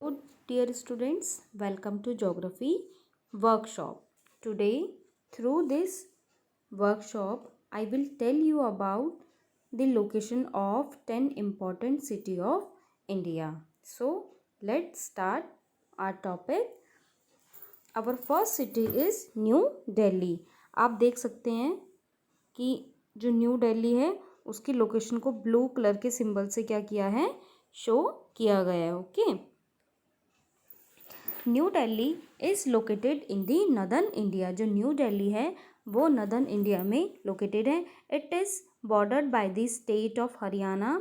Hello, dear students, welcome to Geography Workshop. Today, through this workshop, I will tell you about the location of 10 important city of India. So, let's start our topic. Our first city is New Delhi. आप देख सकते हैं कि जो new Delhi है उसकी location को blue colour के सिंबल से क्या किया है, शो किया गया है. Okay. New Delhi is located in the northern India. जो न्यू दिल्ली है वो नदर्न इंडिया में लोकेटेड है. It is bordered by the state of Haryana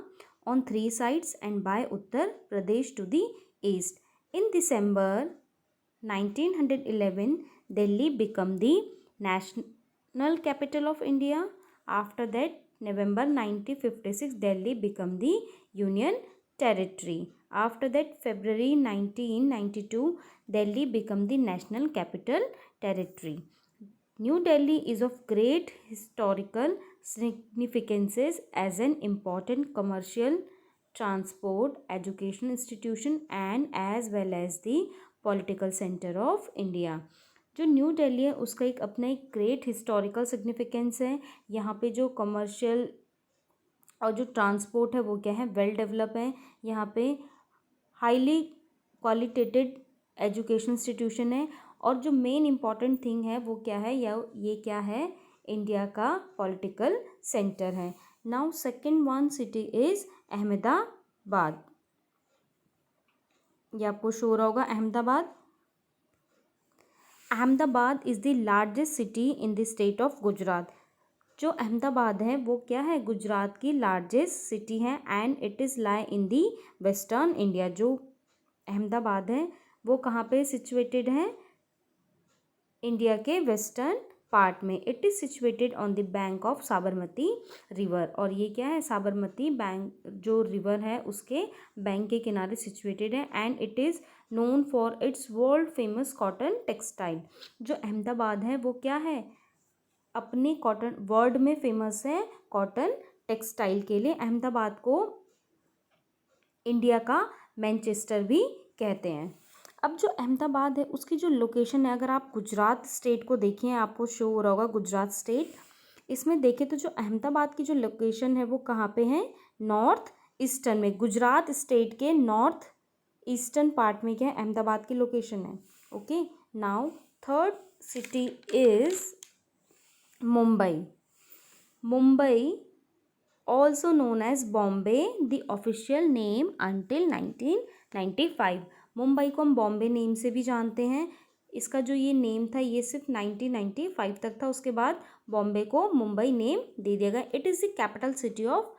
on 3 sides and by Uttar Pradesh to the east. In December 1911 Delhi became the national capital of India. After that, November 1956 Delhi became the Union Territory. After that, February 1992 Delhi became the National Capital Territory. New Delhi is of great historical significance as an important commercial, transport, education institution and as well as the political centre of India. जो new Delhi है उसका अपना एक great historical significance है. यहाँ पे जो commercial और जो ट्रांसपोर्ट है वो क्या है, वेल डेवलप है. यहाँ पे हाईली क्वालिटेटेड एजुकेशन इंस्टीट्यूशन है. और जो मेन इम्पॉर्टेंट थिंग है वो क्या है, या ये क्या है, इंडिया का पॉलिटिकल सेंटर है. Now second one city is Ahmedabad. ये आपको शो हो रहा होगा Ahmedabad. Ahmedabad is the largest city in the state of Gujarat. जो अहमदाबाद है वो क्या है, गुजरात की लार्जेस्ट सिटी है and it is lie in the western India. जो अहमदाबाद है वो कहाँ पे सिचुएटेड है, इंडिया के वेस्टर्न पार्ट में. It is situated on the bank of Sabarmati river. और ये क्या है, साबरमती बैंक जो रिवर है उसके बैंक के किनारे सिचुएटेड है. And it is known for its world famous cotton textile. जो अहमदाबाद है वो क्या है, अपने कॉटन वर्ल्ड में फेमस है कॉटन टेक्सटाइल के लिए. अहमदाबाद को इंडिया का मैनचेस्टर भी कहते हैं. अब जो अहमदाबाद है उसकी जो लोकेशन है, अगर आप गुजरात स्टेट को देखें, आपको शो हो रहा होगा गुजरात स्टेट. इसमें देखें तो जो अहमदाबाद की जो लोकेशन है वो कहाँ पे है, नॉर्थ ईस्टर्न में. गुजरात स्टेट के नॉर्थ ईस्टर्न पार्ट में क्या है, अहमदाबाद की लोकेशन है. Okay. Now third city is Mumbai. Mumbai also known as Bombay, the official name until 1995. Mumbai को हम बॉम्बे नेम से भी जानते हैं. इसका जो ये नेम था ये सिर्फ 1995 तक था. उसके बाद बॉम्बे को मुंबई नेम दे दिया गया. It is the capital city of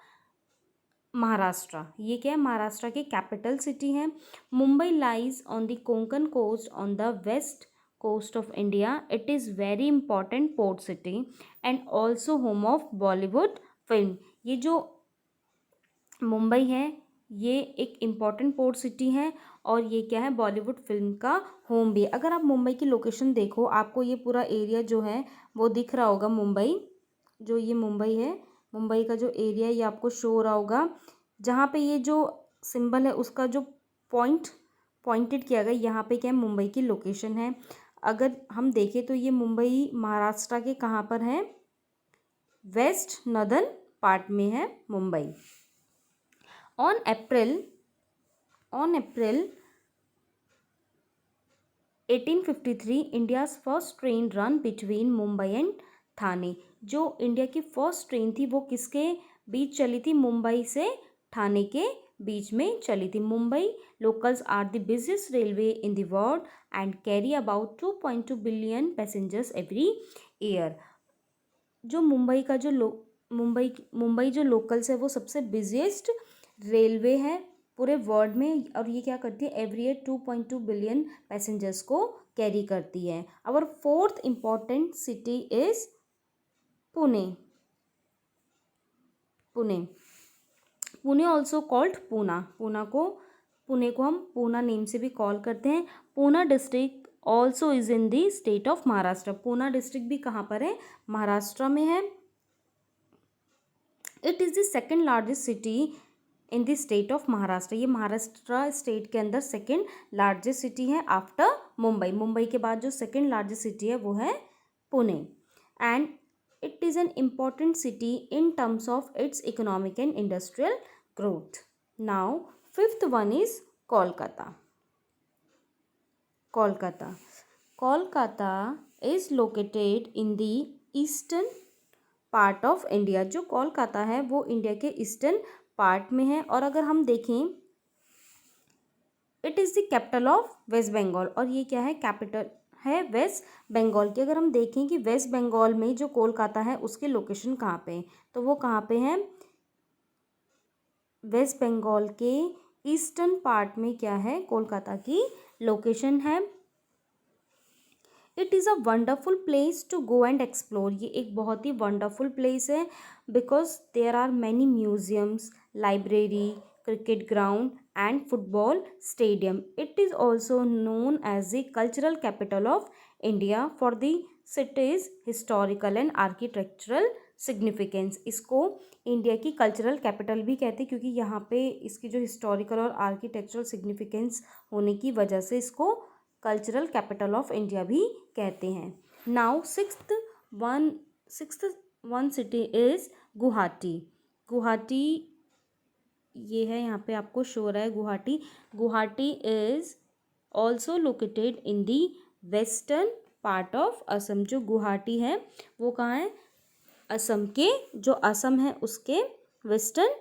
Maharashtra. ये क्या है, महाराष्ट्र की कैपिटल सिटी है. Mumbai lies on the Konkan coast on the west coast of India. It is very important port city and also home of Bollywood film. ये जो मुंबई है ये एक इम्पॉर्टेंट पोर्ट सिटी है और ये क्या है, बॉलीवुड फिल्म का होम भी है. अगर आप मुंबई की लोकेशन देखो, आपको ये पूरा एरिया जो है वो दिख रहा होगा. मुंबई जो ये मुंबई है, मुंबई का जो एरिया ये आपको शो हो रहा होगा. जहाँ पे ये जो सिंबल है उसका जो पॉइंटेड किया गया, यहाँ पे क्या है, मुंबई की लोकेशन है. अगर हम देखें तो ये मुंबई महाराष्ट्र के कहाँ पर है, वेस्ट नॉर्दर्न पार्ट में है Mumbai. On April 1853 India's first train run between Mumbai and Thane. जो इंडिया की फर्स्ट ट्रेन थी वो किसके बीच चली थी, मुंबई से ठाणे के बीच में चली थी. Mumbai locals are the busiest railway in the world and carry about 2.2 billion passengers every year. जो मुंबई का जो मुंबई जो लोकल्स है वो सबसे बिजिएस्ट रेलवे है पूरे वर्ल्ड में. और ये क्या करती है, एवरी ईयर 2.2 बिलियन पैसेंजर्स को कैरी करती है. Our fourth important city is Pune. Pune also called Poona. Pune को हम पूना नेम से भी कॉल करते हैं. Poona district also is in the state of Maharashtra. Poona district भी कहाँ पर है, महाराष्ट्र में है. It is the second largest city in the state of Maharashtra. ये महाराष्ट्र स्टेट के अंदर सेकेंड लार्जेस्ट सिटी है आफ्टर मुंबई। मुंबई के बाद जो सेकेंड लार्जेस्ट सिटी है वो है Pune. And it is an important city in terms of its economic and industrial growth. Now fifth one is Kolkata. Kolkata Kolkata is located in the eastern part of India. जो कोलकाता है वो इंडिया के ईस्टर्न पार्ट में है। और अगर हम देखें, it is the capital of West Bengal. और ये क्या है, कैपिटल है वेस्ट बंगाल की। अगर हम देखें कि वेस्ट बंगाल में जो कोलकाता है उसकी लोकेशन कहाँ पे है, तो वो कहाँ पे है, वेस्ट बंगाल के ईस्टर्न पार्ट में क्या है, कोलकाता की लोकेशन है। It is a wonderful place to go and explore. ये एक बहुत ही वंडरफुल प्लेस है because there are many museums, library, cricket ground and football stadium. It is also known as the cultural capital of India for the city's historical and architectural significance. इसको India की cultural capital भी कहते हैं क्योंकि यहाँ पे इसकी जो हिस्टोरिकल और आर्किटेक्चरल सिग्निफिकेंस होने की वजह से इसको कल्चरल कैपिटल ऑफ इंडिया भी कहते हैं। Now sixth one city is Guwahati. Guwahati ये है, यहाँ पे आपको शो हो रहा है Guwahati. Guwahati is also located in the western part of Assam. जो गुवाहाटी है वो कहाँ है, असम के, जो असम है उसके वेस्टर्न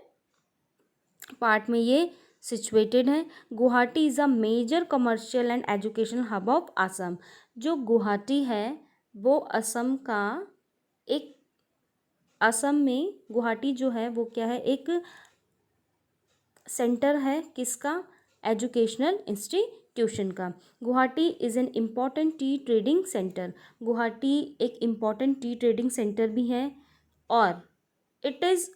पार्ट में ये सिचुएटेड है। Guwahati is a major commercial and educational hub of Assam. जो गुवाहाटी है वो असम का एक, असम में गुवाहाटी जो है वो क्या है, एक सेंटर है किसका, एजुकेशनल इंस्टीट्यूशन का। Guwahati is an important tea trading centre. Guwahati एक इम्पॉर्टेंट टी ट्रेडिंग सेंटर भी है और it is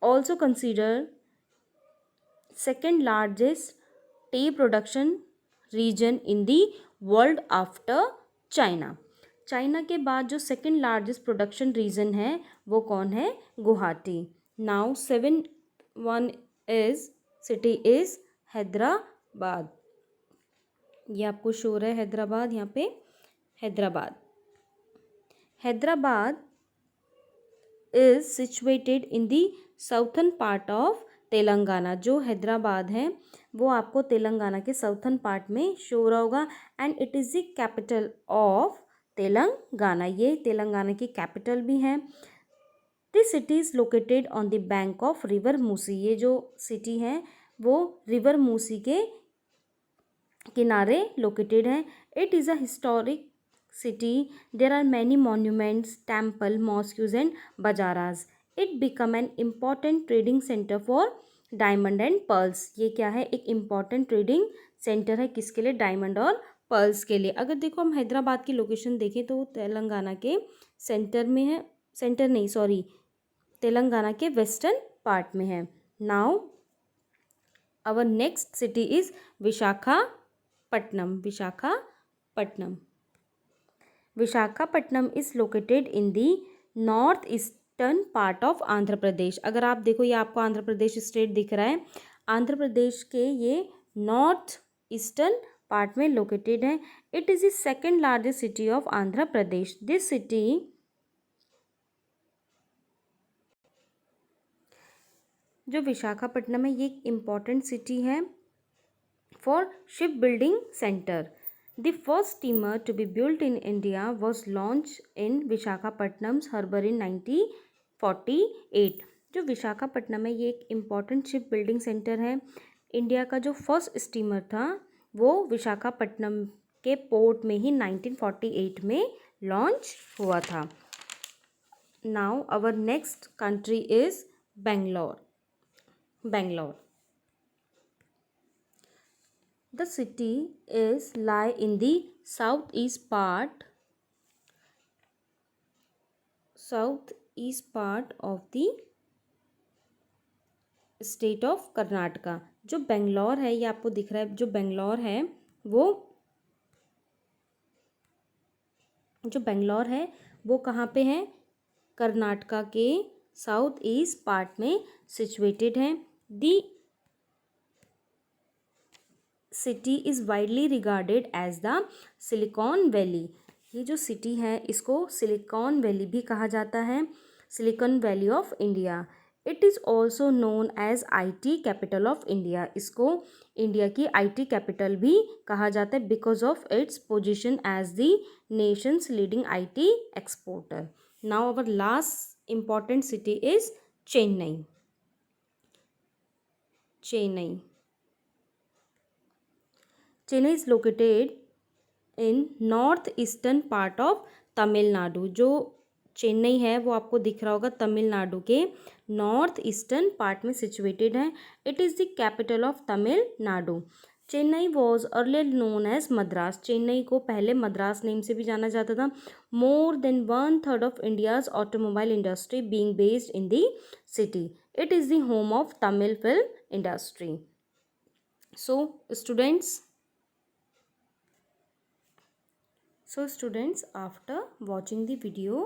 also consider second largest tea production region in the world after China. China के बाद जो सेकेंड लार्जेस्ट प्रोडक्शन रीजन है वो कौन है, Guwahati. Now seven one is city is Hyderabad. ये आपको शो रहा है हैदराबाद, यहाँ पे Hyderabad. Hyderabad is situated in the southern part of Telangana. जो हैदराबाद है वो आपको तेलंगाना के साउथर्न पार्ट में शो हो रहा होगा। And it is the capital of Telangana. ये तेलंगाना की कैपिटल भी है। This city is located on the bank of river Musi. ये जो सिटी है वो रिवर मूसी के किनारे लोकेटेड है। It is a historic city. There are many monuments, temple, mosques and bazaars. It become an important trading center for diamond and pearls. ये क्या है, एक important trading center है किसके लिए, डायमंड और पर्ल्स के लिए। अगर देखो हम हैदराबाद की लोकेशन देखें तो तेलंगाना के सेंटर में है, सेंटर नहीं सॉरी, तेलंगाना के वेस्टर्न पार्ट में है। Now our next city is Visakhapatnam. Visakhapatnam Visakhapatnam is located in the north eastern part of Andhra Pradesh. अगर आप देखो ये आपको आंध्र प्रदेश स्टेट दिख रहा है, आंध्र प्रदेश के ये नॉर्थ ईस्टर्न पार्ट में लोकेटेड है। It is the second largest city of Andhra Pradesh. This city जो विशाखापट्टनम है ये एक इम्पॉर्टेंट सिटी है for ship building centre. The first steamer to be built in India was launched in Visakhapatnam's harbour in 1948। जो विशाखापट्टनम है ये एक इम्पॉर्टेंट शिप बिल्डिंग सेंटर है। इंडिया का जो फर्स्ट स्टीमर था वो विशाखापट्टनम के पोर्ट में ही 1948 में लॉन्च हुआ था। Now our next country is Bangalore. Bangalore The city is lie in the southeast part of the state of Karnataka. जो बेंगलोर है ये आपको दिख रहा है, जो बेंगलोर है वो कहाँ पे है, कर्नाटका के साउथ ईस्ट पार्ट में सिचुएटेड है। The city is widely regarded as the Silicon Valley. ये जो सिटी है इसको सिलिकॉन वैली भी कहा जाता है, silicon valley of India. It is also known as IT capital of India. इसको इंडिया की IT कैपिटल भी कहा जाता है because of its position as the nation's leading IT exporter. Now our last important city is Chennai. Chennai Chennai is located in north eastern part of Tamil Nadu. जो चेन्नई है वो आपको दिख रहा होगा तमिलनाडु के नॉर्थ ईस्टर्न पार्ट में सिचुएटेड है. It is the capital of Tamil Nadu. Chennai was earlier known as Madras. Chennai को पहले मद्रास नेम से भी जाना जाता था. More than 1/3 of India's automobile industry being based in the city. It is the home of Tamil film industry. So students, after watching the video,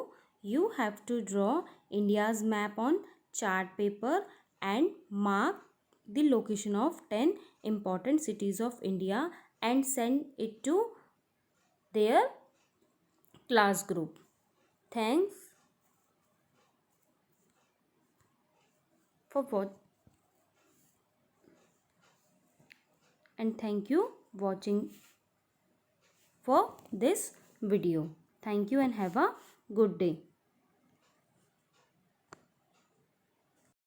you have to draw India's map on chart paper and mark the location of 10 important cities of India and send it to their class group. Thanks for watching and thank you watching for this video. Thank you and have a good day.